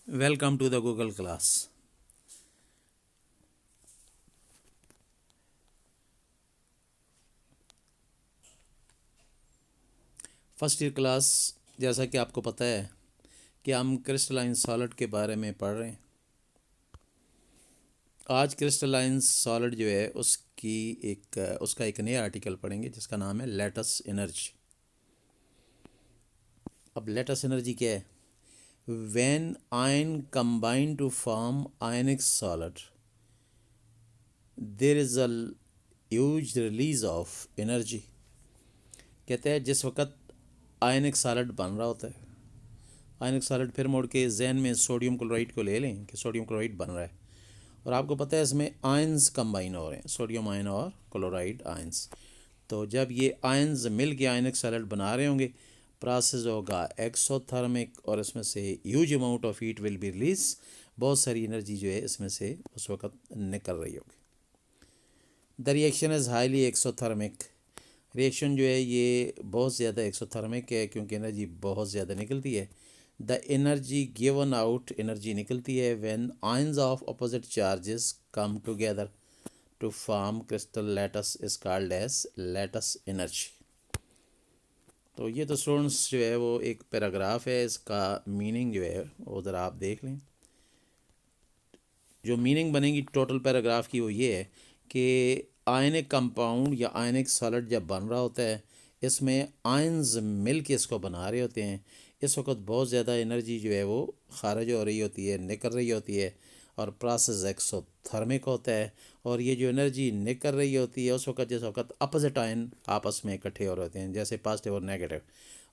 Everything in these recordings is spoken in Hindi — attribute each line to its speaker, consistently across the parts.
Speaker 1: Welcome to the Google class. First year class, जैसा कि आपको पता है कि हम क्रिस्टलाइन सॉलिड के बारे में पढ़ रहे हैं। आज क्रिस्टलाइन सॉलिड जो है उसका एक नया आर्टिकल पढ़ेंगे जिसका नाम है लेटस एनर्जी। अब लेटस एनर्जी क्या है? When ions combine to form ionic solid there is a huge release of energy. कहते हैं जिस वक्त आयनिक सॉलिड बन रहा होता है, आयनिक सॉलिड फिर मोड़ के जहन में सोडियम क्लोराइड को ले लें कि सोडियम क्लोराइड बन रहा है, और आपको पता है इसमें आयंस कंबाइन हो रहे हैं, सोडियम आयन और क्लोराइड आयंस। तो जब ये आयंस मिल के आयनिक सॉलिड बना रहे होंगे, प्रोसेस होगा एक्सोथर्मिक, और इसमें से huge amount of heat will be release. बहुत सारी एनर्जी जो है इसमें से उस वक्त निकल रही होगी। The reaction is highly exothermic. Reaction जो है ये बहुत ज़्यादा एक्सोथर्मिक है क्योंकि एनर्जी बहुत ज़्यादा निकलती है। The energy given out, energy निकलती है when ions of opposite charges come together to form crystal lattice is called as lattice energy. तो ये तो स्टूडेंट्स जो है वो एक पैराग्राफ है, इसका मीनिंग जो है वो ज़रा आप देख लें। जो मीनिंग बनेगी टोटल पैराग्राफ की वो ये है कि आयनिक कंपाउंड या आयनिक सॉलिड जब बन रहा होता है, इसमें आयंस मिल के इसको बना रहे होते हैं। इस वक्त बहुत ज़्यादा एनर्जी जो है वो खारिज हो रही होती है, निकल रही होती है, और प्रोसेस एक्सोथर्मिक होता है। और ये जो एनर्जी निकल रही होती है उस वक्त जिस वक्त अपोजिट आयन आपस में इकट्ठे हो रहे होते हैं, जैसे पॉजिटिव और नेगेटिव,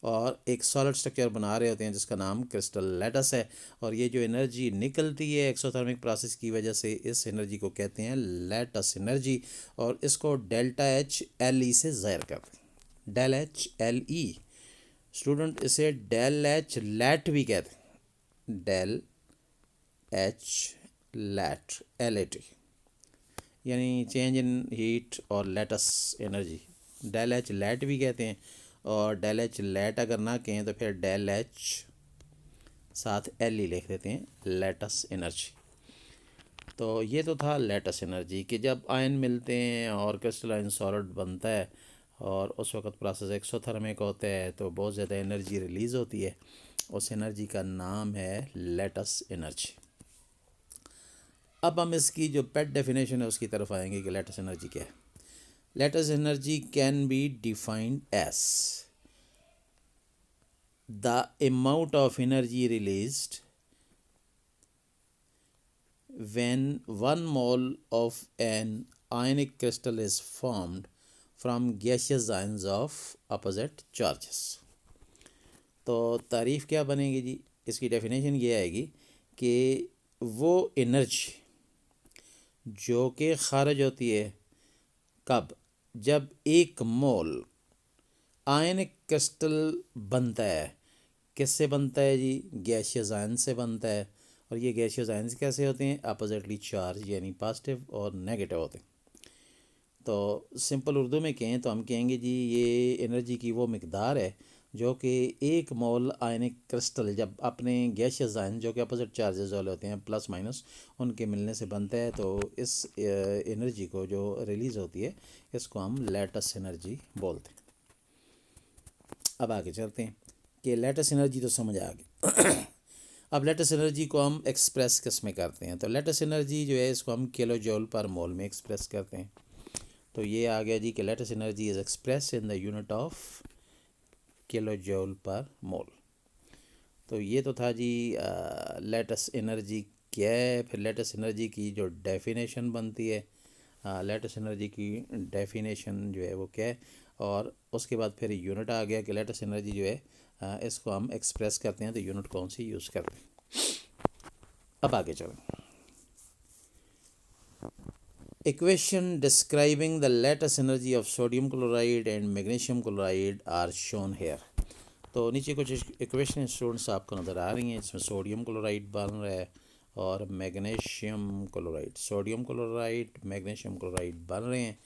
Speaker 1: और एक सॉलिड स्ट्रक्चर बना रहे होते हैं जिसका नाम क्रिस्टल लैटस है। और ये जो एनर्जी निकलती है एक्सोथर्मिक प्रोसेस की वजह से, इस एनर्जी को कहते हैं लैटस एनर्जी। और इसको डेल्टा एच एल ई से ज़ाहिर करते हैं, del H L E. Student इसे डेल एच लैट भी कहते हैं, del H lat, L A T, यानी चेंज इन हीट और lattice energy. Del H lat भी कहते हैं, और डेल एच लैट अगर ना कहें तो फिर डेल एच साथ एल ही लिख देते हैं, लेटस एनर्जी। तो ये तो था लेटस एनर्जी कि जब आयन मिलते हैं और क्रिस्टलाइन सॉलिड बनता है और उस वक्त प्रोसेस एक्सोथर्मिक होता है तो बहुत ज़्यादा एनर्जी रिलीज़ होती है। उस एनर्जी का नाम है लेटस एनर्जी। अब हम इसकी जो पेट डेफिनेशन है उसकी तरफ आएंगे कि लेटस एनर्जी क्या है। Lattice energy can be defined as the amount of energy released when 1 mole of an ionic crystal is formed from gaseous ions of opposite charges। तो तारीफ़ क्या बनेगी जी, इसकी डेफिनेशन ये आएगी कि वो एनर्जी जो कि खारिज होती है कब, जब 1 मोल आयनिक क्रिस्टल बनता है। किससे बनता है जी? गैशियस आयन से बनता है। और ये गैशियस आयन्स कैसे होते हैं? अपोजिटली चार्ज, यानी पॉजिटिव और नेगेटिव होते हैं। तो सिंपल उर्दू में कहें तो हम कहेंगे जी ये एनर्जी की वो मकदार है जो कि 1 मोल आयनिक क्रिस्टल जब अपने गैशियस आयन जो कि अपोजिट चार्जेस वाले होते हैं, प्लस माइनस, उनके मिलने से बनता है। तो इस एनर्जी को जो रिलीज़ होती है इसको हम लेटस एनर्जी बोलते हैं। अब आगे चलते हैं कि लेटस एनर्जी तो समझ आ गई। अब लेटस एनर्जी को हम एक्सप्रेस किस में करते हैं? तो लेटस एनर्जी जो है इसको हम किलो जूल पर मोल में एक्सप्रेस करते हैं। तो ये आ गया जी कि lattice energy is expressed in the unit of kilo joule per mole. तो ये तो था जी लेटस एनर्जी क्या है। फिर लेटस एनर्जी की जो डेफिनेशन बनती है, लेटस एनर्जी की डेफिनेशन जो है वो क्या है, और उसके बाद फिर यूनिट आ गया कि लेटस एनर्जी जो है इसको हम एक्सप्रेस करते हैं तो यूनिट कौन सी यूज़ करते हैं। अब आगे चलें। Equation describing the lattice energy of sodium chloride and magnesium chloride are shown here. तो नीचे कुछ इक्वेशन स्टूडेंट्स आपको नज़र आ रही हैं, इसमें सोडियम क्लोराइड बन रहा है और magnesium chloride, sodium chloride magnesium chloride बन रहे हैं।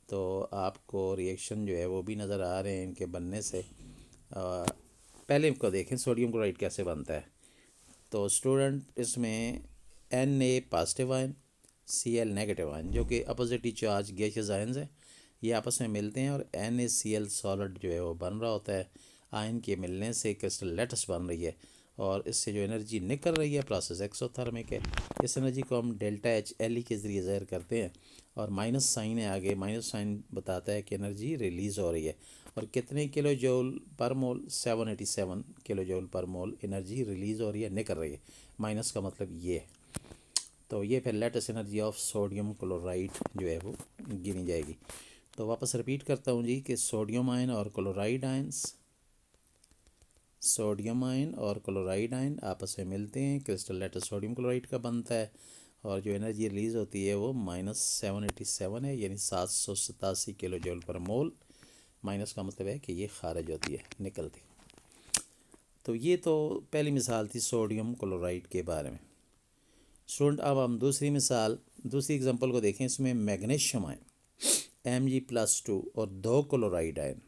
Speaker 1: तो आपको रिएक्शन जो है वो भी नज़र आ रहे हैं इनके बनने से। पहले इनको देखें सोडियम क्लोराइड कैसे बनता है। तो स्टूडेंट इसमें Na positive ion, Cl negative ion, जो कि अपोजिटली चार्ज गैसियस आयन्स हैं, ये आपस में मिलते हैं और NaCl सॉलिड जो है वो बन रहा होता है। आयन के मिलने से क्रिस्टल लैटिस बन रही है और इससे जो एनर्जी निकल रही है प्रोसेस एक्सोथर्मिक है। इस एनर्जी को हम डेल्टा एच एल ई के ज़रिए ज़ाहिर करते हैं और माइनस साइन है आगे, माइनस साइन बताता है कि एनर्जी रिलीज़ हो रही है। और कितने किलो जूल पर मोल, 787 किलो जूल पर मोल एनर्जी रिलीज़ हो रही है, निकल रही है। माइनस का मतलब ये है। तो ये फिर latest energy of sodium chloride जो है वो गिनी जाएगी। तो वापस रिपीट करता हूँ जी कि सोडियम आयन और क्लोराइड आयंस, सोडियम आयन और क्लोराइड आयन आपस में मिलते हैं, क्रिस्टल लेटेस्ट सोडियम क्लोराइड का बनता है और जो एनर्जी रिलीज़ होती है वो -787 है, यानी 787 किलो जूल पर मोल। माइनस का मतलब है कि ये खारिज होती है, निकलती। तो ये तो पहली मिसाल थी सोडियम क्लोराइड के बारे में। स्टूडेंट अब हम दूसरी मिसाल, दूसरी एग्जांपल को देखें। इसमें मैग्नीशियम आयन Mg+2 और 2 क्लोराइड आयन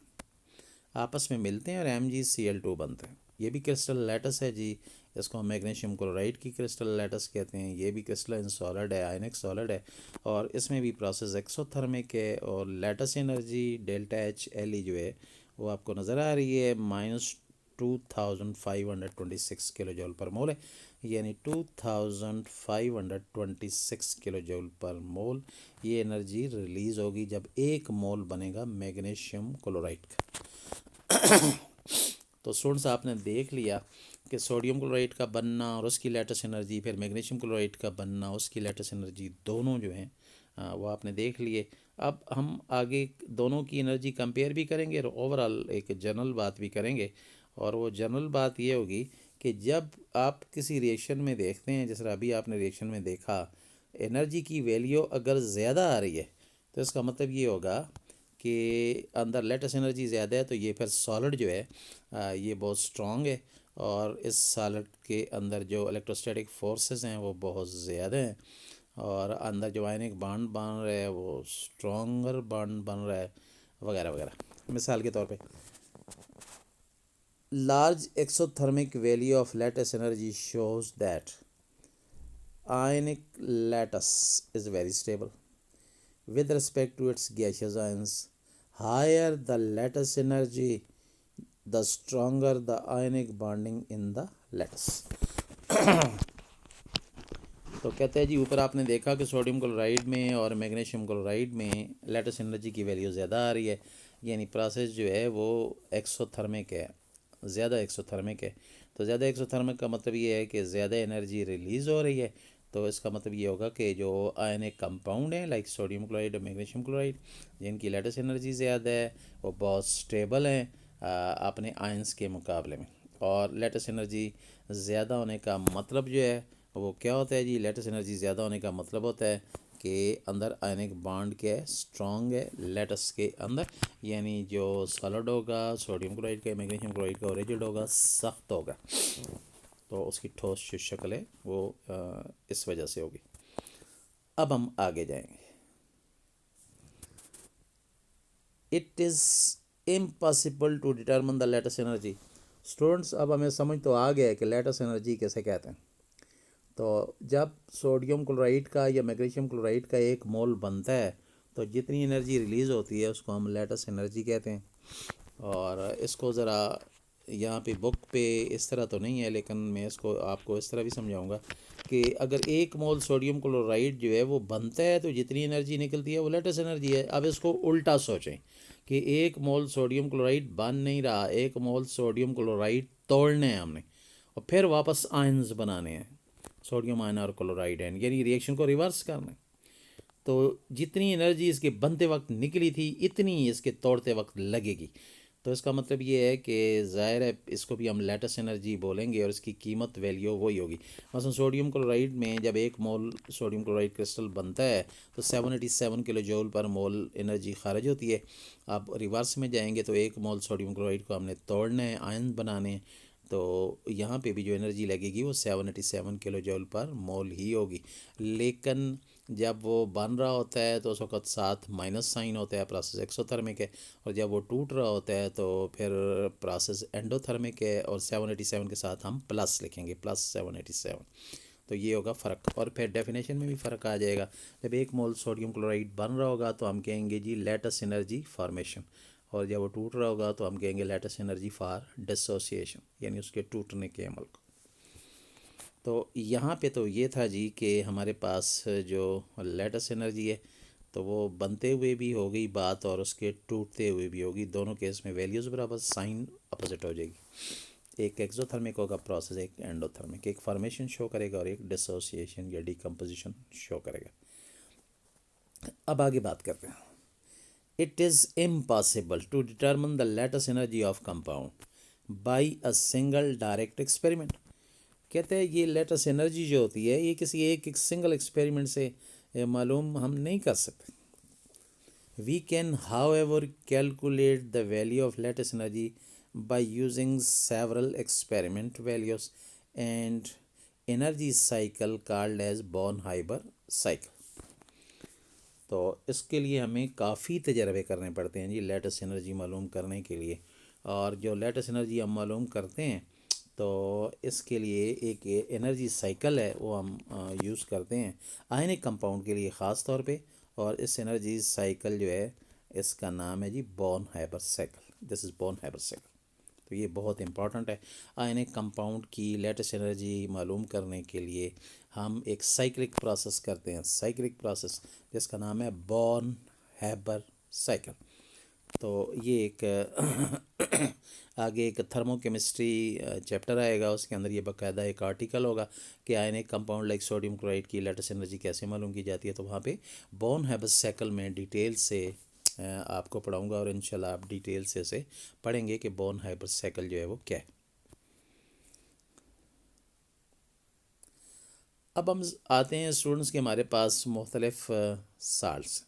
Speaker 1: आपस में मिलते हैं और MgCl2 बनते हैं। ये भी क्रिस्टल लैटिस है जी, इसको हम मैग्नीशियम क्लोराइड की क्रिस्टल लैटिस कहते हैं। ये भी क्रिस्टलाइन सॉलिड है, आयनिक सॉलिड है और इसमें भी प्रोसेस एक्सोथर्मिक है और lattice energy delta H L ई जो है वो आपको नज़र आ रही है, -2526 किलो जूल पर मोल है, यानी 2526 किलो जूल पर मोल ये एनर्जी रिलीज़ होगी जब 1 मोल बनेगा मैग्नीशियम क्लोराइड का। तो स्टूडेंट्स आपने देख लिया कि सोडियम क्लोराइड का बनना और उसकी लेटेस्ट एनर्जी, फिर मैग्नीशियम क्लोराइड का बनना, उसकी लेटेस्ट एनर्जी, दोनों जो हैं वो आपने देख लिए। अब हम आगे दोनों की एनर्जी कंपेयर भी करेंगे और ओवरऑल एक जनरल बात भी करेंगे। और वो जनरल बात ये होगी कि जब आप किसी रिएक्शन में देखते हैं, जैसे अभी आपने रिएक्शन में देखा, एनर्जी की वैल्यू अगर ज़्यादा आ रही है तो इसका मतलब ये होगा कि अंदर लेटेस्ट एनर्जी ज़्यादा है, तो ये फिर सॉलिड जो है ये बहुत स्ट्रॉन्ग है और इस सॉलिड के अंदर जो इलेक्ट्रोस्टैटिक फोर्सेस हैं वो बहुत ज़्यादा हैं और अंदर जो आयनिक बॉन्ड बन रहा है वो स्ट्रॉन्गर बॉन्ड बन रहा है, वगैरह वगैरह। मिसाल के तौर पे large exothermic value of latest energy shows that ionic latus is very stable with respect to its gaseous ions. Higher the lattice energy, the stronger the ionic bonding in the lattice. तो कहते हैं जी, ऊपर आपने देखा कि सोडियम क्लोराइड में और मैग्नीशियम क्लोराइड में लेटेस्ट एनर्जी की वैल्यू ज़्यादा आ रही है, यानी प्रोसेस जो है वो एक्सोथर्मिक है, ज़्यादा एक्सोथर्मिक है। तो ज़्यादा एक्सोथर्मिक का मतलब ये है कि ज़्यादा एनर्जी रिलीज़ हो रही है। तो इसका मतलब ये होगा कि जो आयनिक कंपाउंड हैं लाइक सोडियम क्लोराइड और मैग्नीशियम क्लोराइड, जिनकी लेटेस्ट एनर्जी ज़्यादा है, वो बहुत स्टेबल हैं अपने आयंस के मुकाबले में। और लेटेस्ट एनर्जी ज़्यादा होने का मतलब जो है वो क्या होता है जी? लेटेस्ट एनर्जी ज़्यादा होने का मतलब होता है कि अंदर आयनिक बॉन्ड क्या है, स्ट्रॉन्ग है लेटेस के अंदर, यानी जो सॉलिड होगा सोडियम क्लोराइड का, मैग्नीशियम क्लोराइड का, रिजिड होगा, सख्त होगा, तो उसकी ठोस जो शक्ल है वो इस वजह से होगी। अब हम आगे जाएंगे। It is impossible to determine the lattice energy. Students अब हमें समझ तो आ गया है कि लेटेस्ट एनर्जी कैसे कहते हैं। तो जब सोडियम क्लोराइड का या मैग्नीशियम क्लोराइड का 1 मोल बनता है तो जितनी एनर्जी रिलीज़ होती है उसको हम लेटेस्ट एनर्जी कहते हैं। और इसको ज़रा यहाँ पे बुक पे इस तरह तो नहीं है, लेकिन मैं इसको आपको इस तरह भी समझाऊंगा कि अगर 1 मोल सोडियम क्लोराइड जो है वो बनता है तो जितनी एनर्जी निकलती है वो लेटेस्ट एनर्जी है। अब इसको उल्टा सोचें कि 1 मोल सोडियम क्लोराइड बन नहीं रहा, 1 मोल सोडियम क्लोराइड तोड़ने हैं हमने और फिर वापस आयन्स बनाने हैं, सोडियम आयन और क्लोराइड आयन, यानी रिएक्शन को रिवर्स करना है। तो जितनी एनर्जी इसके बनते वक्त निकली थी इतनी इसके तोड़ते वक्त लगेगी। तो इसका मतलब ये है कि ज़ाहिर है इसको भी हम लेटेस्ट एनर्जी बोलेंगे और इसकी कीमत वैल्यू वही होगी। मसलन सोडियम क्लोराइड में जब 1 मोल सोडियम क्लोराइड क्रिस्टल बनता है तो 787 किलो जूल पर मोल एनर्जी खारिज होती है। अब रिवर्स में जाएंगे तो 1 मोल सोडियम क्लोराइड को हमने तोड़ना है, आयन बनाने हैं, तो यहाँ पे भी जो एनर्जी लगेगी वो 787 किलो जूल पर मोल ही होगी। लेकिन जब वो बन रहा होता है तो उस वक्त साथ माइनस साइन होता है, प्रोसेस एक्सोथर्मिक है। और जब वो टूट रहा होता है तो फिर प्रोसेस एंडोथर्मिक है, और 787 के साथ हम प्लस लिखेंगे, +787। तो ये होगा फ़र्क। और फिर डेफिनेशन में भी फ़र्क आ जाएगा। जब 1 मोल सोडियम क्लोराइड बन रहा होगा तो हम कहेंगे जी लेटेस्ट एनर्जी फॉर्मेशन, और जब वो टूट रहा होगा तो हम कहेंगे लेटेस्ट एनर्जी फॉर डिसोसिएशन, यानी उसके टूटने के अमल को। तो यहाँ पे तो ये था जी कि हमारे पास जो लेटेस्ट एनर्जी है तो वो बनते हुए भी हो गई बात, और उसके टूटते हुए भी होगी। दोनों केस में वैल्यूज़ बराबर, साइन अपोजिट हो जाएगी। एक एक्सोथर्मिक होगा प्रोसेस, एक एंडोथर्मिक, एक फॉर्मेशन शो करेगा और एक डिसोसिएशन या डिकम्पोजिशन शो करेगा। अब आगे बात करते हैं। It is impossible to determine the lattice energy of compound by a single direct experiment. कहते हैं ये लेटेस्ट एनर्जी जो होती है ये किसी एक सिंगल एक्सपेरिमेंट से मालूम हम नहीं कर सकते। We can however calculate the value of lattice energy by using several experiment values and energy cycle called as Born-Haber cycle। तो इसके लिए हमें काफ़ी तजर्बे करने पड़ते हैं जी लेटेस्ट एनर्जी मालूम करने के लिए। और जो लेटेस्ट एनर्जी हम मालूम करते हैं तो इसके लिए एक एनर्जी साइकिल है वो हम यूज़ करते हैं आयनिक कंपाउंड के लिए ख़ास तौर पे। और इस एनर्जी साइकिल जो है इसका नाम है जी Born Haber cycle. This is Born Haber cycle. तो ये बहुत इंपॉर्टेंट है। आयनिक कंपाउंड की लेटेस्ट एनर्जी मालूम करने के लिए हम एक साइक्लिक प्रोसेस करते हैं, साइक्लिक प्रोसेस जिसका नाम है बॉर्न-हाइबर साइकिल। तो ये एक आगे एक थर्मोकेमिस्ट्री चैप्टर आएगा, उसके अंदर ये बाकायदा एक आर्टिकल होगा कि ionic compound like sodium chloride की लेटेस्ट एनर्जी कैसे मालूम की जाती है। तो वहाँ पे बॉर्न-हाइबर साइकिल में डिटेल से आपको पढ़ाऊँगा, और इंशाल्लाह आप डिटेल से इसे पढ़ेंगे कि बॉर्न-हाइबर साइकिल जो है वो क्या है। अब हम आते हैं स्टूडेंट्स के हमारे पास मुख्तलिफ साल्ट्स,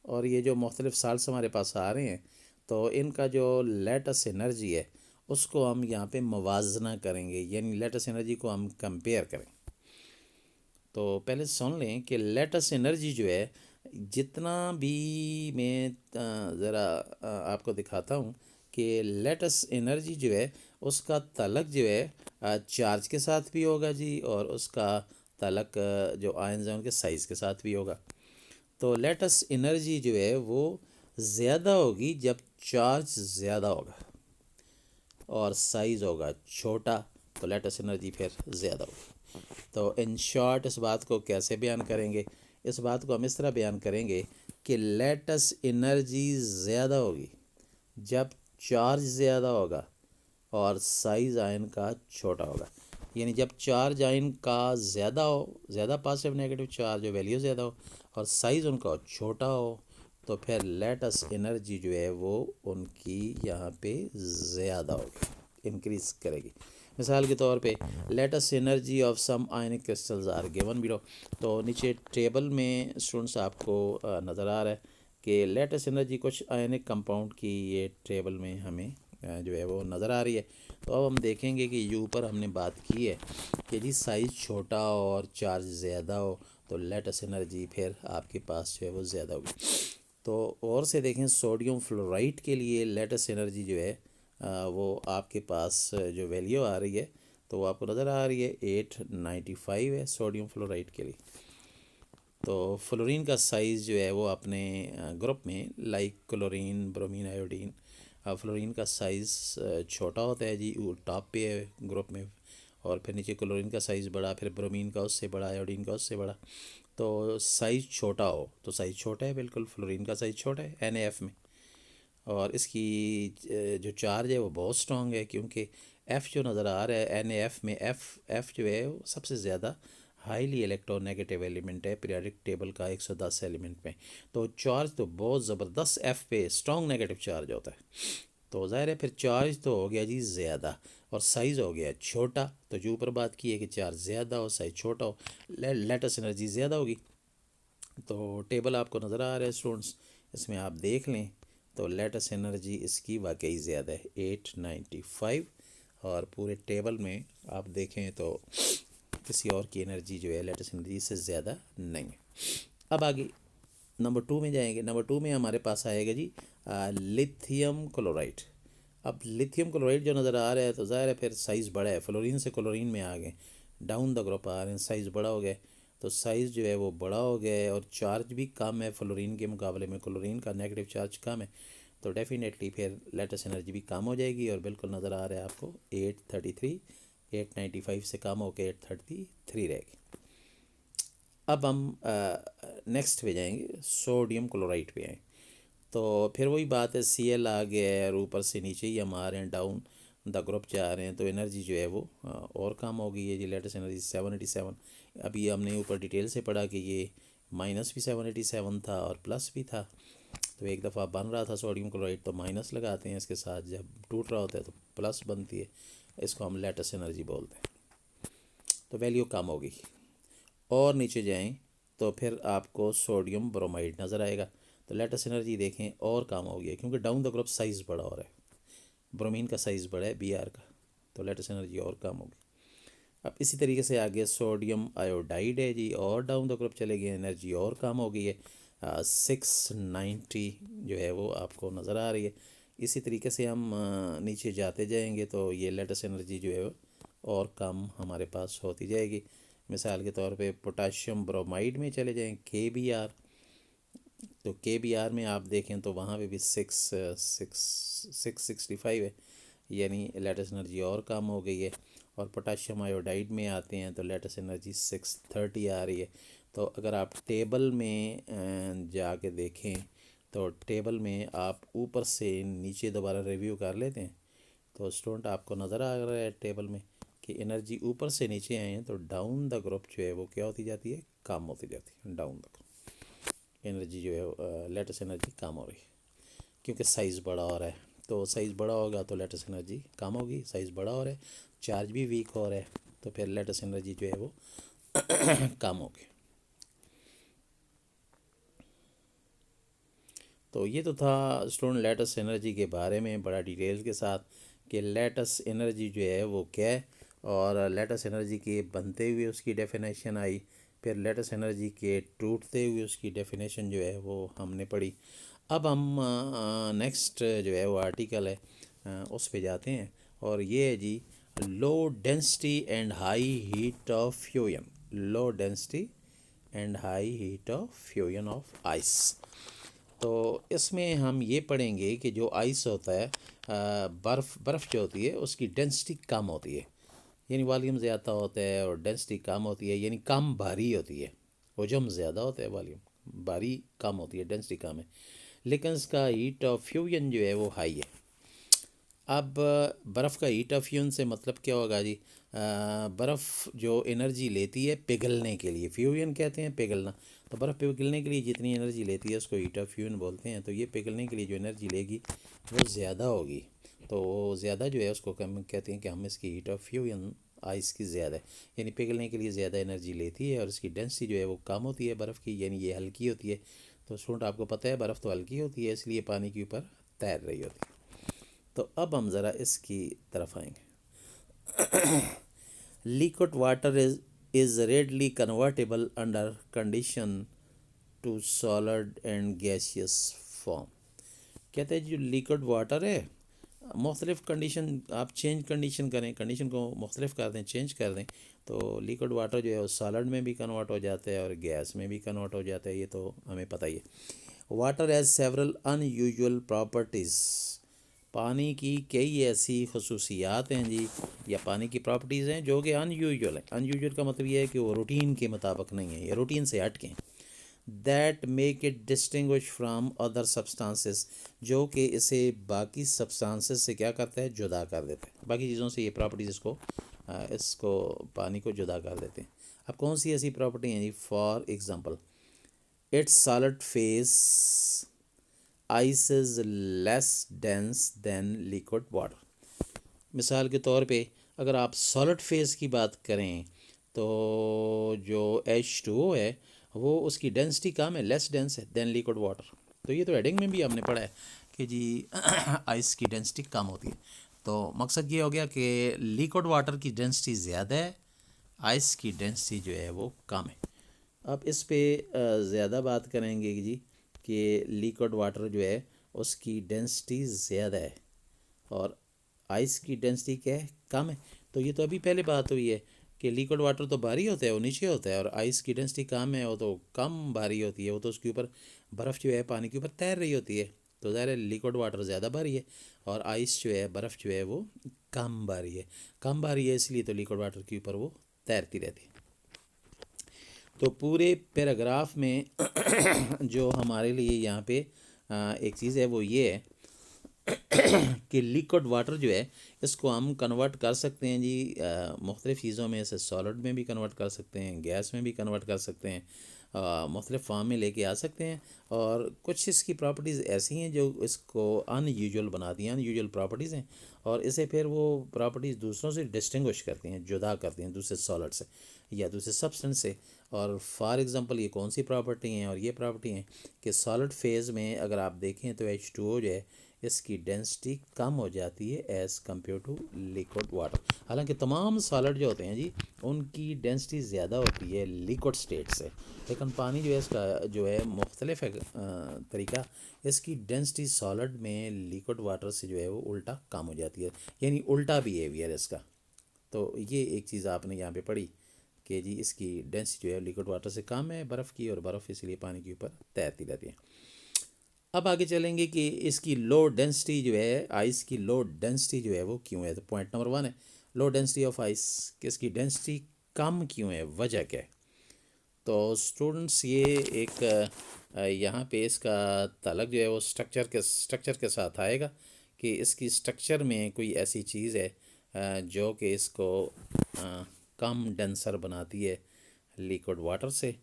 Speaker 1: और ये जो मुख्तलिफ साल्ट्स हमारे पास आ रहे हैं तो इनका जो लेटेस्ट एनर्जी है उसको हम यहाँ पे मवाजना करेंगे, यानी लेटेस्ट एनर्जी को हम कंपेयर करें। तो पहले सुन लें कि लेटेस्ट एनर्जी जो है जितना भी मैं ज़रा आपको दिखाता हूँ कि लेटेस्ट एनर्जी जो है उसका तलक जो है चार्ज के साथ भी होगा जी, और उसका तलक जो आयन्स हैं उनके साइज़ के साथ भी होगा। तो लेटेस्ट एनर्जी जो है वो ज़्यादा होगी जब चार्ज ज़्यादा होगा और साइज़ होगा छोटा, तो लेटेस्ट एनर्जी फिर ज़्यादा होगी। तो इन शॉर्ट इस बात को कैसे बयान करेंगे? इस बात को हम इस तरह बयान करेंगे कि लेटेस्ट एनर्जी ज़्यादा होगी जब चार्ज ज़्यादा होगा और साइज़ आयन का छोटा होगा। यानी जब चार्ज आयन का ज़्यादा हो, ज़्यादा पॉजिटिव नेगेटिव चार्ज हो, वैल्यू ज़्यादा हो, और साइज़ उनका छोटा हो, तो फिर लेटेस्ट एनर्जी जो है वो उनकी यहाँ पे ज़्यादा होगी, इंक्रीज़ करेगी। मिसाल के तौर पे lattice energy of some ionic crystals are given below. तो नीचे टेबल में स्टूडेंट्स आपको नज़र आ रहा है कि लेटेस्ट एनर्जी कुछ आयनिक कंपाउंड की ये टेबल में हमें जो है वो नज़र आ रही है। तो अब हम देखेंगे कि ये ऊपर हमने बात की है कि जी साइज़ छोटा हो और चार्ज ज़्यादा हो तो लेटेस्ट एनर्जी फिर आपके पास जो है वो ज़्यादा होगी। तो और से देखें सोडियम फ्लोराइड के लिए लेटेस्ट एनर्जी जो है वो आपके पास जो वैल्यू आ रही है तो वो आपको नज़र आ रही है 895 है सोडियम फ्लोराइड के लिए। तो फ्लोरीन का साइज़ जो है वो अपने ग्रुप में like chlorine, bromine, iodine, fluorine का साइज़ छोटा होता है जी, वो टॉप पे है ग्रुप में, और फिर नीचे क्लोरीन का साइज़ बड़ा, फिर ब्रोमीन का उससे बड़ा, आयोडीन का उससे बड़ा। तो साइज़ छोटा हो तो साइज़ छोटा है, बिल्कुल फ्लोरीन का साइज़ छोटा है NaF में। और इसकी जो चार्ज है वो बहुत स्ट्रॉन्ग है, क्योंकि F जो नज़र आ रहा है NaF में, F जो है वो सबसे ज़्यादा हाईली इलेक्ट्रोनेगेटिव एलिमेंट है पीरियोडिक टेबल का 110 एलिमेंट में। तो चार्ज तो बहुत ज़बरदस्त F पे स्ट्रॉन्ग नेगेटिव चार्ज होता है। तो ज़ाहिर है फिर चार्ज तो हो गया जी ज़्यादा और साइज़ हो गया छोटा। तो जो ऊपर बात की है कि चार्ज ज़्यादा हो साइज़ छोटा हो, लेटेस्ट एनर्जी ज़्यादा होगी। तो टेबल आपको नज़र आ रहा है स्टूडेंट्स, इसमें आप देख लें तो लेटेस्ट एनर्जी इसकी वाकई ज़्यादा है 895, और पूरे टेबल में आप देखें तो किसी और की एनर्जी जो है लेटेस्ट एनर्जी से ज़्यादा नहीं है। अब आगे नंबर 2 में जाएंगे। नंबर 2 में हमारे पास आएगा जी लिथियम क्लोराइड। अब लिथियम क्लोराइड जो नज़र आ रहा है तो ज़ाहिर है फिर साइज़ बड़ा है, फ्लोरीन से क्लोरीन में आ गए, डाउन द ग्रुप आ रहे हैं, साइज़ बड़ा हो गया। तो साइज़ जो है वो बड़ा हो गया है और चार्ज भी कम है फ्लोरीन के मुकाबले में, क्लोरीन का नेगेटिव चार्ज कम है, तो डेफिनेटली फिर लेटेस्ट एनर्जी भी कम हो जाएगी और बिल्कुल नज़र आ रहा है आपको 833, 895 से कम होकर 833 रहेगी। अब हम नेक्स्ट पे जाएंगे, सोडियम क्लोराइड पे आए। तो फिर वही बात है, Cl आ गया है और ऊपर से नीचे ही हम आ रहे हैं, डाउन द ग्रुप जा रहे हैं, तो एनर्जी जो है वो और कम हो गई है जी। Latest energy 787। अभी हमने ऊपर डिटेल से पढ़ा कि ये माइनस भी 787 था और प्लस भी था। तो एक दफ़ा बन रहा था सोडियम क्लोराइड तो माइनस लगाते हैं इसके साथ, जब टूट रहा होता है तो प्लस बनती है, इसको हम लेटेस्ट एनर्जी बोलते हैं। तो वैल्यू कम होगी। और नीचे जाएं तो फिर आपको सोडियम ब्रोमाइड नज़र आएगा। तो लेटेस्ट एनर्जी देखें और कम हो गया क्योंकि डाउन द ग्रुप साइज़ बड़ा हो रहा है, ब्रोमीन का साइज़ बड़ा है Br का, तो लेटेस्ट एनर्जी और कम होगी। अब इसी तरीके से आगे सोडियम आयोडाइड है जी, और डाउन द ग्रुप चले गए, एनर्जी और कम हो गई है, 690 जो है वो आपको नज़र आ रही है। इसी तरीके से हम नीचे जाते जाएंगे तो ये लेटेस्ट एनर्जी जो है और कम हमारे पास होती जाएगी। मिसाल के तौर पे पोटाशियम ब्रोमाइड में चले जाएं Kbr, तो Kbr में आप देखें तो वहाँ पे भी 665 है, यानी लेटेस्ट एनर्जी और कम हो गई है। और पोटाशियम आयोडाइड में आते हैं तो लेटेस्ट एनर्जी 630 आ रही है। तो अगर आप टेबल में जाके देखें तो टेबल में आप ऊपर से नीचे दोबारा रिव्यू कर लेते हैं तो स्टूडेंट आपको नज़र आ रहा है टेबल में कि एनर्जी ऊपर से नीचे आए हैं तो डाउन द ग्रुप जो है वो क्या होती जाती है, कम होती जाती है। डाउन द ग्रुप एनर्जी जो है लेटेस्ट एनर्जी कम हो रही है क्योंकि साइज़ बड़ा हो रहा है। तो साइज़ बड़ा होगा तो लेटेस्ट एनर्जी कम होगी, साइज़ बड़ा हो रहा है, चार्ज भी वीक हो रहा है, तो फिर लेटेस्ट एनर्जी जो है वो कम होगी। तो ये तो था स्टूडेंट लेटेस्ट एनर्जी के बारे में बड़ा डिटेल के साथ कि लेटेस्ट एनर्जी जो है वो क्या है, और लेटेस्ट एनर्जी के बनते हुए उसकी डेफिनेशन आई, फिर लेटेस्ट एनर्जी के टूटते हुए उसकी डेफिनेशन जो है वो हमने पढ़ी। अब हम नेक्स्ट जो है वो आर्टिकल है उस पे जाते हैं, और ये है जी low density and high heat of fusion. Low density and high heat of fusion of ice. तो इसमें हम ये पढ़ेंगे कि जो आइस होता है, बर्फ़ जो होती है उसकी डेंसिटी कम होती है, यानी वॉल्यूम ज़्यादा होता है और डेंसिटी कम होती है, यानी कम भारी होती है। वजन ज़्यादा होता है, वॉल्यूम भारी कम होती है, डेंसिटी कम है, लेकिन इसका हीट ऑफ फ्यूजन जो है वो हाई है। अब बर्फ़ का हीट ऑफ फ्यूजन से मतलब क्या होगा जी, बर्फ़ जो एनर्जी लेती है पिघलने के लिए, फ्यूजन कहते हैं पिघलना, तो बर्फ़ पिघलने के लिए जितनी एनर्जी लेती है उसको हीट ऑफ फ्यूजन बोलते हैं। तो ये पिघलने के लिए जो एनर्जी लेगी वो ज़्यादा होगी, तो ज़्यादा जो है उसको हम कहते हैं कि हम इसकी हीट ऑफ फ्यूजन आइस की ज़्यादा है, यानी पिघलने के लिए ज़्यादा एनर्जी लेती है और इसकी डेंसिटी जो है वो कम होती है बर्फ़ की, यानी ये हल्की होती है। तो स्टूडेंट आपको पता है बर्फ़ तो हल्की होती है इसलिए पानी के ऊपर तैर रही होती है। तो अब हम ज़रा इसकी तरफ आएंगे। Liquid water is readily convertible under condition to solid and gaseous form. कहते हैं जो लिक्विड वाटर है मुख्तलिफ़ कंडीशन आप चेंज कंडीशन करें, कंडीशन को मुख्तलिफ कर दें, चेंज कर दें, तो लिक्विड वाटर जो है वो सॉलिड में भी कन्वर्ट हो जाता है और गैस में भी कन्वर्ट हो जाता है, ये तो हमें पता ही है। Water has several unusual properties. पानी की कई ऐसी खसूसियात हैं जी, या पानी की प्रॉपर्टीज़ हैं जो कि अनयूजुअल हैं। अनयूजुअल का मतलब ये है कि वो रूटीन के मुताबिक नहीं है, या रूटीन से हट के, that make it distinguish from other substances, जो कि इसे बाकी सब्सटेंसेस से क्या करता है, जुदा कर देता है। बाकी चीज़ों से ये प्रॉपर्टीज़ इसको पानी को जुदा कर देते हैं। अब कौन सी ऐसी प्रॉपर्टी हैं जी, for example it's solid phase ice is less dense than liquid water. मिसाल के तौर पे अगर आप सॉलिड फेस की बात करें तो जो H2O है वो उसकी डेंसिटी कम है, लेस डेंस है दैन लिक्विड वाटर। तो ये तो हेडिंग में भी हमने पढ़ा है कि जी आइस की डेंसिटी कम होती है। तो मकसद ये हो गया कि लिक्विड वाटर की डेंसिटी ज़्यादा है आइस की डेंसिटी जो है वो कम है। अब इस पे ज़्यादा बात करेंगे जी कि लिक्विड वाटर जो है उसकी डेंसिटी ज़्यादा है और आइस की डेंसिटी क्या है, कम है। तो ये तो अभी पहले बात हुई है कि लिक्विड वाटर तो भारी होता है, वो नीचे होता है, और आइस की डेंसिटी कम है, वो तो कम भारी होती है, वो तो उसके ऊपर बर्फ़ जो है पानी के ऊपर तैर रही होती है। तो ज़ाहिर है लिक्विड वाटर ज़्यादा भारी है और आइस जो है, बर्फ़ जो है वो कम भारी है। कम भारी है इसलिए तो लिक्विड वाटर के ऊपर वो तैरती रहती है। तो पूरे पैराग्राफ में जो हमारे लिए यहाँ पे एक चीज़ है वो ये है कि लिक्विड वाटर जो है इसको हम कन्वर्ट कर सकते हैं जी मुख्तलिफ़ चीज़ों में, जैसे सॉलिड में भी कन्वर्ट कर सकते हैं, गैस में भी कन्वर्ट कर सकते हैं, मुख्तलिफ़ फॉर्म में लेके आ सकते हैं। और कुछ इसकी प्रॉपर्टीज़ ऐसी हैं जो इसको अनयूजुअल बनाती हैं, अनयूजुअल प्रॉपर्टीज़ हैं, और इसे फिर वो प्रॉपर्टीज़ दूसरों से डिस्टिंग्विश करती हैं, जुदा करती हैं दूसरे सॉलिड से या दूसरे सब्सटेंस से। और फॉर एग्ज़ाम्पल ये कौन सी प्रॉपर्टी हैं, और ये प्रॉपर्टी हैं कि सॉलिड फेज़ में अगर आप देखें तो H2O जो है इसकी डेंसिटी कम हो जाती है as compared to liquid water. हालांकि तमाम सॉलिड जो होते हैं जी उनकी डेंसिटी ज़्यादा होती है लिक्विड स्टेट से, लेकिन पानी जो है इसका जो है मुख्तलिफ है तरीका, इसकी डेंसिटी सॉलिड में लिक्विड वाटर से जो है वो उल्टा कम हो जाती है, यानी उल्टा बिहेवियर है इसका। तो ये एक चीज़ आपने यहाँ पे पढ़ी कि जी इसकी डेंसिटी जो है लिक्विड वाटर से कम है बर्फ़ की, और बर्फ़ इसलिए पानी के ऊपर तैरती रहती है। अब आगे चलेंगे कि इसकी लो डेंसिटी जो है, आइस की लो डेंसिटी जो है वो क्यों है। तो पॉइंट नंबर 1 है लो डेंसिटी ऑफ आइस, कि इसकी डेंसिटी कम क्यों है, वजह क्या है। तो स्टूडेंट्स ये एक यहाँ पे इसका ताल्लुक जो है वो स्ट्रक्चर के साथ आएगा कि इसकी स्ट्रक्चर में कोई ऐसी चीज़ है जो कि इसको कम डेंसर बनाती है लिक्विड वाटर से,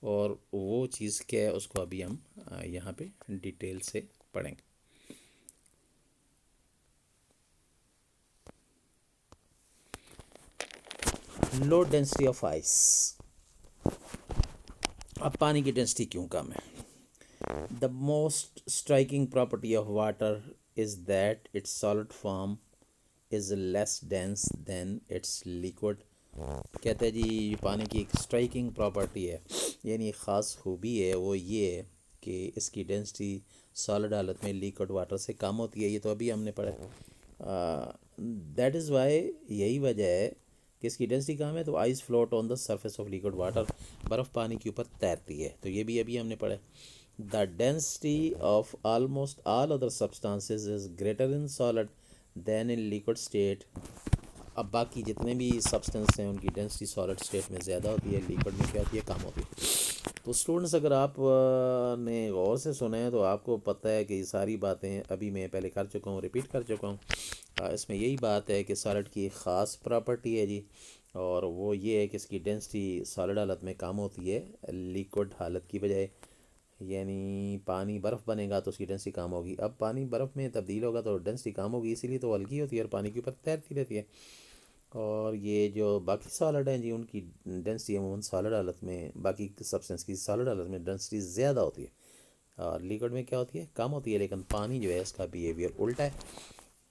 Speaker 1: और वो चीज़ क्या है उसको अभी हम यहाँ पे डिटेल से पढ़ेंगे। लो डेंसिटी ऑफ आइस, अब पानी की डेंसिटी क्यों कम है। The most striking property of water is that it's solid form is less dense then it's liquid. कहते हैं जी पानी की एक स्ट्राइकिंग प्रॉपर्टी है, यानी ख़ास खूबी है, वो ये है कि इसकी डेंसिटी सॉलिड हालत में लिक्विड वाटर से कम होती है। ये तो अभी हमने पढ़ा। दैट इज़ वाई, यही वजह है कि इसकी डेंसिटी कम है तो ice float on the surface of liquid water, बर्फ़ पानी के ऊपर तैरती है। तो ये भी अभी हमने पढ़ा। The density of almost all other substances is greater in solid than in liquid state. अब बाकी जितने भी सब्सटेंस हैं उनकी डेंसिटी सॉलिड स्टेट में ज़्यादा होती है, लिक्विड में क्या होती है, कम होती है। तो स्टूडेंट्स अगर आप ने गौर से सुना है तो आपको पता है कि ये सारी बातें अभी मैं पहले कर चुका हूँ, रिपीट कर चुका हूँ। इसमें यही बात है कि सॉलिड की एक ख़ास प्रॉपर्टी है जी, और वो ये है कि इसकी डेंसिटी सॉलिड हालत में कम होती है लिक्विड हालत की बजाय। यानी पानी बर्फ़ बनेगा तो उसकी डेंसिटी कम होगी, अब पानी बर्फ़ में तब्दील होगा तो डेंसिटी कम होगी, इसीलिए तो हल्की होती है और पानी के ऊपर तैरती रहती है। और ये जो बाकी सॉलिड हैं जी उनकी डेंसिटी अमूमन सॉलिड हालत में, बाकी सब्सटेंस की सॉलिड हालत में डेंसिटी ज़्यादा होती है और लिक्विड में क्या होती है, कम होती है। लेकिन पानी जो है इसका बिहेवियर उल्टा है,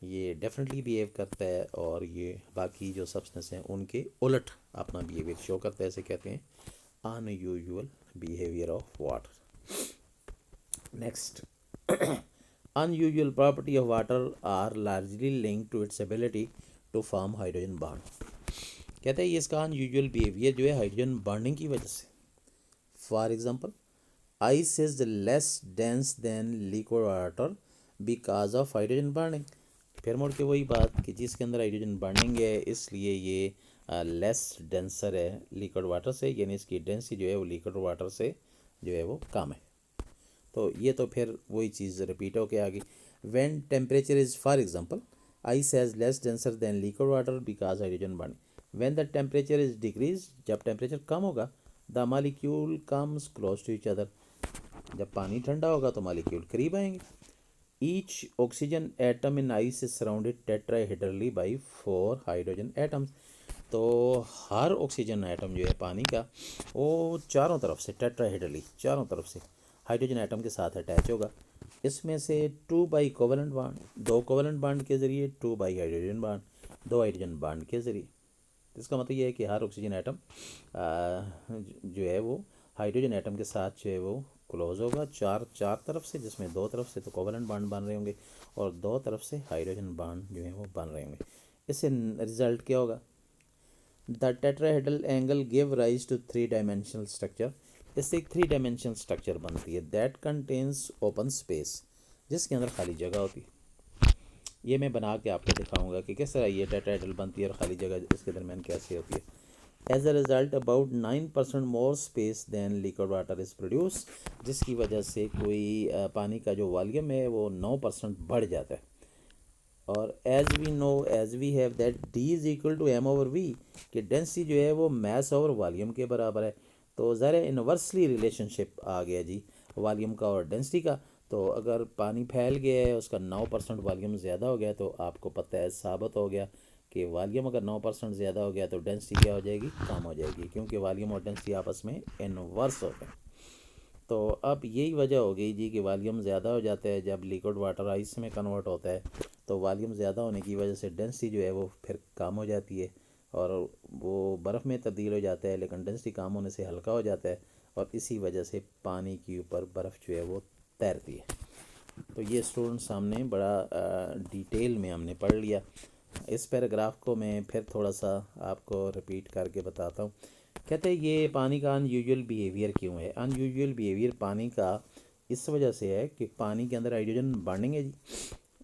Speaker 1: ये डेफिनेटली बिहेव करता है और ये बाकी जो सब्सटेंस हैं उनके उलट अपना बिहेवियर शो करता है। इसे कहते हैं unusual behaviour of water. Next, unusual property of water are largely linked to its ability to form hydrogen bond। कहते हैं ये इसका अनयूजुअल बिहेवियर जो है हाइड्रोजन बॉन्डिंग की वजह से। For example, ice is less dense then liquid water because of hydrogen bonding. फिर मुड़ के वही बात कि जिसके अंदर हाइड्रोजन बॉन्डिंग है इसलिए ये लेस डेंसर है लिक्विड वाटर से, यानी इसकी डेंसिटी जो है वो लिक्विड वाटर से जो है वो कम है। तो ये तो फिर वही चीज़ रिपीट हो के आ गई। When temperature is, for example, ice has less denser than liquid water because hydrogen bonding. When the temperature is decrease, जब टेम्परेचर कम होगा, the molecule comes close to each other. जब पानी ठंडा होगा तो मालिक्यूल करीब आएंगे। Each oxygen atom in ice is surrounded tetrahedrally by 4 hydrogen atoms. तो हर ऑक्सीजन एटम जो है पानी का वो चारों तरफ से टेट्राहेड्रली, चारों तरफ से हाइड्रोजन एटम के साथ अटैच होगा। इसमें से 2 by covalent bond, 2 covalent bond के ज़रिए, 2 by hydrogen bond, 2 hydrogen bond के ज़रिए। तो इसका मतलब ये है कि हर ऑक्सीजन एटम जो है वो हाइड्रोजन एटम के साथ जो है वो क्लोज होगा चार चार तरफ से, जिसमें दो तरफ से तो कोवलेंट बॉन्ड बन रहे होंगे और दो तरफ से हाइड्रोजन बॉन्ड जो है वो बन रहे होंगे। इससे रिजल्ट क्या होगा? The tetrahedral angle give rise to three dimensional structure. इससे एक थ्री डायमेंशनल स्ट्रक्चर बनती है दैट कंटेन्स ओपन स्पेस, जिसके अंदर खाली जगह होती है। ये मैं बना के आपको दिखाऊंगा कि किस तरह ये टेट्राहेड्रल बनती है और खाली जगह इसके दरमियान कैसे होती है। As a result about 9% more space than liquid water is produce, जिसकी वजह से कोई पानी का जो वॉल्यूम है वो 9% बढ़ जाता है। और as we know as we have that D is equal to M over V, कि डेंसिटी जो है वो मैस ओवर वॉल्यूम के बराबर है। तो ज़रा इन्वर्सली रिलेशनशिप आ गया जी वॉल्यूम का और डेंसिटी का। तो अगर पानी फैल गया है, उसका 9% वॉल्यूम ज़्यादा हो गया, तो आपको पता है, साबित हो गया कि वॉल्यूम अगर 9% ज़्यादा हो गया तो डेंसिटी क्या हो जाएगी? कम हो जाएगी, क्योंकि वॉल्यूम और डेंसिटी आपस में इनवर्स होते हैं। तो अब यही वजह हो गई जी कि वॉल्यूम ज़्यादा हो जाता है जब लिक्विड वाटर आइस में कन्वर्ट होता है, तो वॉल्यूम ज़्यादा होने की वजह से डेंसिटी जो है वो फिर कम हो जाती है और वो बर्फ़ में तब्दील हो जाता है, लेकिन डेंसिटी कम होने से हल्का हो जाता है और इसी वजह से पानी के ऊपर बर्फ़ जो है वो तैरती है। तो ये स्टूडेंट सामने बड़ा डिटेल में हमने पढ़ लिया। इस पैराग्राफ को मैं फिर थोड़ा सा आपको रिपीट करके बताता हूँ। कहते हैं ये पानी का अनयूजुअल बिहेवियर क्यों है? अनयूजुअल बिहेवियर पानी का इस वजह से है कि पानी के अंदर हाइड्रोजन बॉन्डिंग है जी,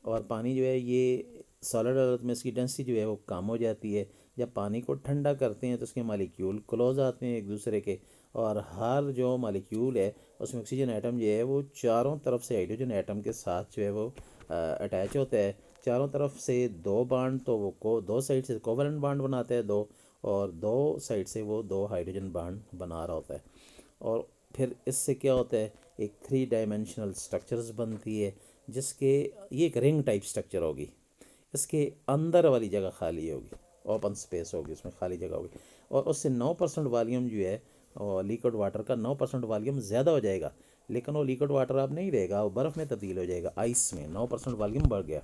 Speaker 1: और पानी जो है ये सॉलिड हालत में इसकी डेंसिटी जो है वो कम हो जाती है। जब पानी को ठंडा करते हैं तो उसके मालिक्यूल क्लोज आते हैं एक दूसरे के, और हर जो मालिक्यूल है उसमें ऑक्सीजन एटम जो है वो चारों तरफ से हाइड्रोजन एटम के साथ जो है वो अटैच होता है। चारों तरफ से दो बॉन्ड, तो वो दो साइड से कोवलेंट बॉन्ड बनाते हैं दो, और दो साइड से वो दो हाइड्रोजन बॉन्ड बना रहा होता है। और फिर इससे क्या होता है? एक थ्री डायमेंशनल स्ट्रक्चर्स बनती है, जिसके ये एक रिंग टाइप स्ट्रक्चर होगी। इसके अंदर वाली जगह खाली होगी, ओपन स्पेस होगी, उसमें खाली जगह होगी, और उससे 9% वॉल्यूम जो है और लिक्विड वाटर का 9% वॉल्यूम ज़्यादा हो जाएगा, लेकिन वो लिक्विड वाटर अब नहीं रहेगा, वो बर्फ़ में तब्दील हो जाएगा, आइस में। 9% वॉल्यूम बढ़ गया।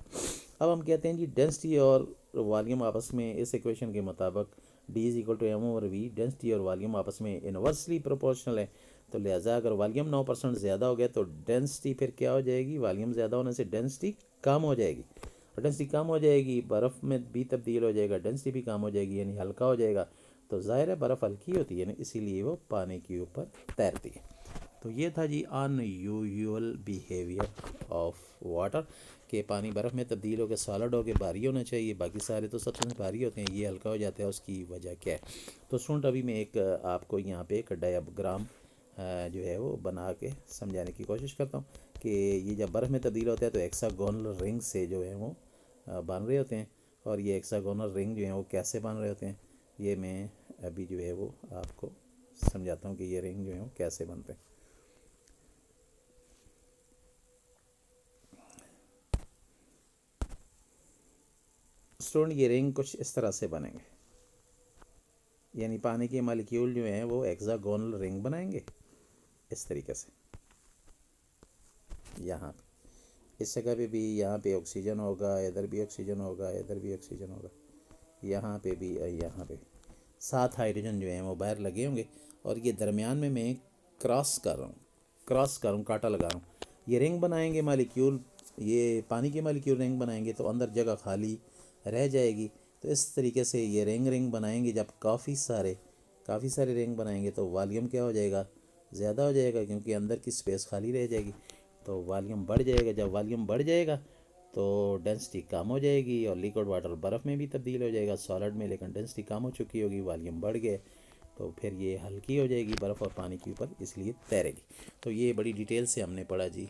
Speaker 1: अब हम कहते हैं जी डेंसिटी और वॉल्यूम आपस में इस इक्वेशन के मुताबिक D is equal to M over V, density और वॉल्यूम आपस में इन्वर्सली प्रोपोर्शनल है। तो लिहाजा अगर वॉल्यूम 9% ज़्यादा हो गया तो डेंसिटी फिर क्या हो जाएगी? वॉल्यूम ज़्यादा होने से डेंसिटी कम हो जाएगी, और डेंसिटी कम हो जाएगी, बर्फ़ में भी तब्दील हो जाएगा, डेंसिटी भी कम हो जाएगी, यानी हल्का हो जाएगा। तो ज़ाहिर है बर्फ़ हल्की होती है ना, इसीलिए वो पानी के ऊपर तैरती है। तो ये था जी अनयूजुअल बिहेवियर ऑफ वाटर, कि पानी बर्फ़ में तब्दील होकर सॉलिड होकर भारी होना चाहिए, बाकी सारे तो सब्सटेंस भारी होते हैं, ये हल्का हो जाता है। उसकी वजह क्या है? तो स्टूडेंट अभी मैं एक आपको यहाँ पे एक डायग्राम जो है वो बना के समझाने की कोशिश करता हूँ कि ये जब बर्फ़ में तब्दील होता है तो हेक्सागोनल रिंग से जो है वो बन रहे होते हैं, और ये हेक्सागोनल रिंग जो है वो कैसे बन रहे होते हैं, ये मैं अभी जो है वो आपको समझाता हूँ कि ये रिंग जो है वो कैसे बनते हैं। स्टूडेंट ये रिंग कुछ इस तरह से बनेंगे, यानी पानी के मालिक्यूल जो हैं वो हेक्सागोनल रिंग बनाएंगे इस तरीके से। यहाँ पे इस जगह पे भी यहाँ पे ऑक्सीजन होगा, इधर भी ऑक्सीजन होगा, इधर भी ऑक्सीजन होगा, यहाँ पे भी, यहाँ पे 7 हाइड्रोजन जो हैं वो बाहर लगे होंगे, और ये दरमियान में मैं क्रॉस कर रहा हूँ, कांटा लगा रहा हूँ। ये रिंग बनाएंगे मालिक्यूल, ये पानी के मालिक्यूल रिंग बनाएंगे तो अंदर जगह खाली रह जाएगी। तो इस तरीके से ये रिंग बनाएंगे। जब काफ़ी सारे रिंग बनाएंगे तो वॉल्यूम क्या हो जाएगा? ज़्यादा हो जाएगा, क्योंकि अंदर की स्पेस खाली रह जाएगी, तो वॉल्यूम बढ़ जाएगा। जब वॉल्यूम बढ़ जाएगा तो डेंसिटी कम हो जाएगी, और लिक्विड वाटर बर्फ़ में भी तब्दील हो जाएगा सॉलिड में, लेकिन डेंसिटी कम हो चुकी होगी, वॉल्यूम बढ़ गए, तो फिर ये हल्की हो जाएगी बर्फ़ और पानी के ऊपर, इसलिए तैरेगी। तो ये बड़ी डिटेल से हमने पढ़ा जी।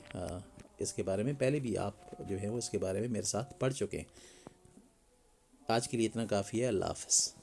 Speaker 1: इसके बारे में पहले भी आप जो है वो इसके बारे में मेरे साथ पढ़ चुके हैं। आज के लिए इतना काफ़ी है। अल्लाह हाफ़िज़।